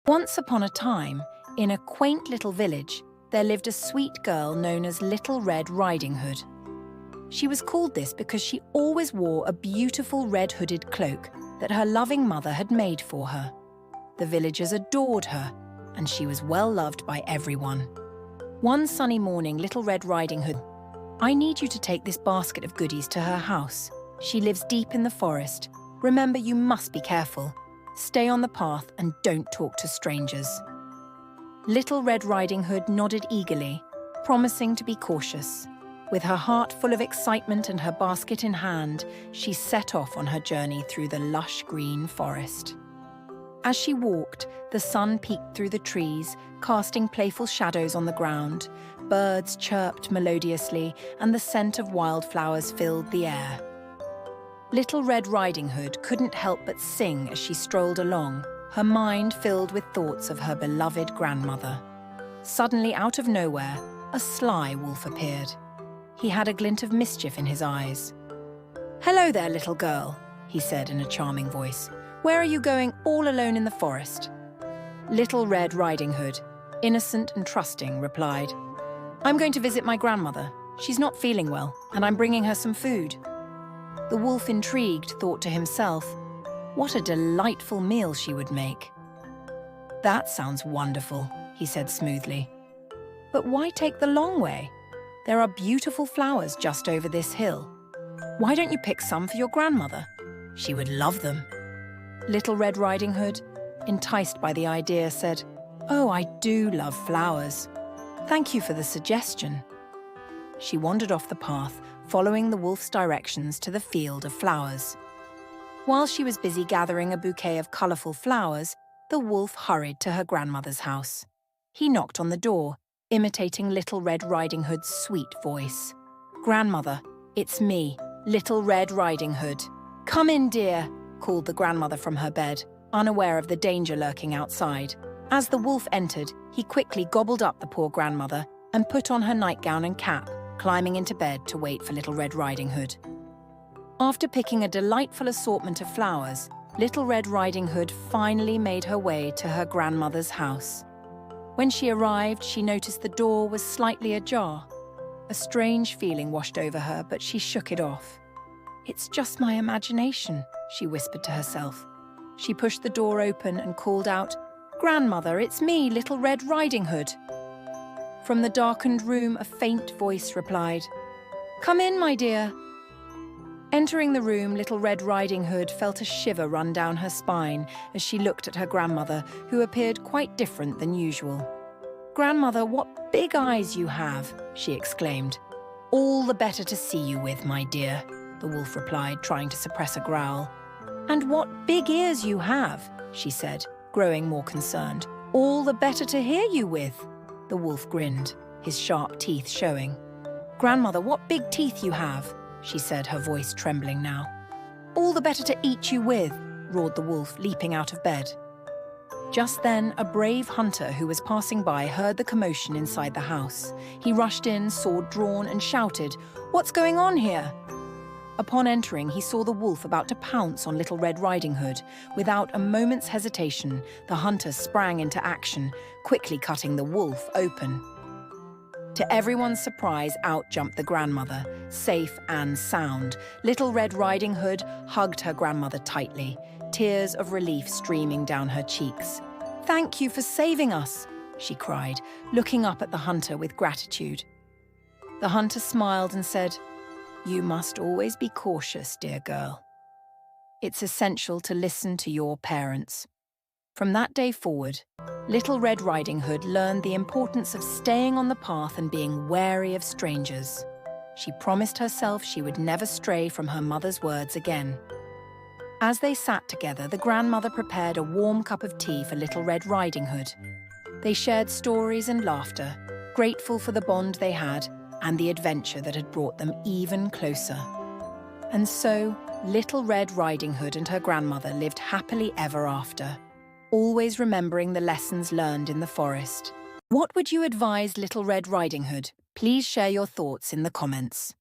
Once upon a time, in a quaint little village, there lived a sweet girl known as Little Red Riding Hood. She was called this because she always wore a beautiful red-hooded cloak that her loving mother had made for her. The villagers adored her, and she was well loved by everyone. One sunny morning, Little Red Riding Hood, "I need you to take this basket of goodies to her house. She lives deep in the forest. Remember, you must be careful. Stay on the path and don't talk to strangers." Little Red Riding Hood nodded eagerly, promising to be cautious. With her heart full of excitement and her basket in hand, she set off on her journey through the lush green forest. As she walked, the sun peeked through the trees, casting playful shadows on the ground. Birds chirped melodiously, and the scent of wildflowers filled the air. Little Red Riding Hood couldn't help but sing as she strolled along, her mind filled with thoughts of her beloved grandmother. Suddenly, out of nowhere, a sly wolf appeared. He had a glint of mischief in his eyes. "Hello there, little girl," he said in a charming voice. "Where are you going all alone in the forest?" Little Red Riding Hood, innocent and trusting, replied, "I'm going to visit my grandmother. She's not feeling well, and I'm bringing her some food." The wolf, intrigued, thought to himself, what a delightful meal she would make. "That sounds wonderful," he said smoothly. "But why take the long way? There are beautiful flowers just over this hill. Why don't you pick some for your grandmother? She would love them." Little Red Riding Hood, enticed by the idea, said, "Oh, I do love flowers. Thank you for the suggestion." She wandered off the path, following the wolf's directions to the field of flowers. While she was busy gathering a bouquet of colourful flowers, the wolf hurried to her grandmother's house. He knocked on the door, imitating Little Red Riding Hood's sweet voice. "Grandmother, it's me, Little Red Riding Hood." "Come in, dear," called the grandmother from her bed, unaware of the danger lurking outside. As the wolf entered, he quickly gobbled up the poor grandmother and put on her nightgown and cap, climbing into bed to wait for Little Red Riding Hood. After picking a delightful assortment of flowers, Little Red Riding Hood finally made her way to her grandmother's house. When she arrived, she noticed the door was slightly ajar. A strange feeling washed over her, but she shook it off. "It's just my imagination," she whispered to herself. She pushed the door open and called out, "Grandmother, it's me, Little Red Riding Hood." From the darkened room, a faint voice replied, "Come in, my dear." Entering the room, Little Red Riding Hood felt a shiver run down her spine as she looked at her grandmother, who appeared quite different than usual. "Grandmother, what big eyes you have," she exclaimed. "All the better to see you with, my dear," the wolf replied, trying to suppress a growl. "And what big ears you have," she said, growing more concerned. "All the better to hear you with." The wolf grinned, his sharp teeth showing. "Grandmother, what big teeth you have," she said, her voice trembling now. "All the better to eat you with," roared the wolf, leaping out of bed. Just then, a brave hunter who was passing by heard the commotion inside the house. He rushed in, sword drawn, and shouted, "What's going on here?" Upon entering, he saw the wolf about to pounce on Little Red Riding Hood. Without a moment's hesitation, the hunter sprang into action, quickly cutting the wolf open. To everyone's surprise, out jumped the grandmother, safe and sound. Little Red Riding Hood hugged her grandmother tightly, tears of relief streaming down her cheeks. "Thank you for saving us," she cried, looking up at the hunter with gratitude. The hunter smiled and said, "You must always be cautious, dear girl. It's essential to listen to your parents." From that day forward, Little Red Riding Hood learned the importance of staying on the path and being wary of strangers. She promised herself she would never stray from her mother's words again. As they sat together, the grandmother prepared a warm cup of tea for Little Red Riding Hood. They shared stories and laughter, grateful for the bond they had and the adventure that had brought them even closer. And so, Little Red Riding Hood and her grandmother lived happily ever after, always remembering the lessons learned in the forest. What would you advise Little Red Riding Hood? Please share your thoughts in the comments.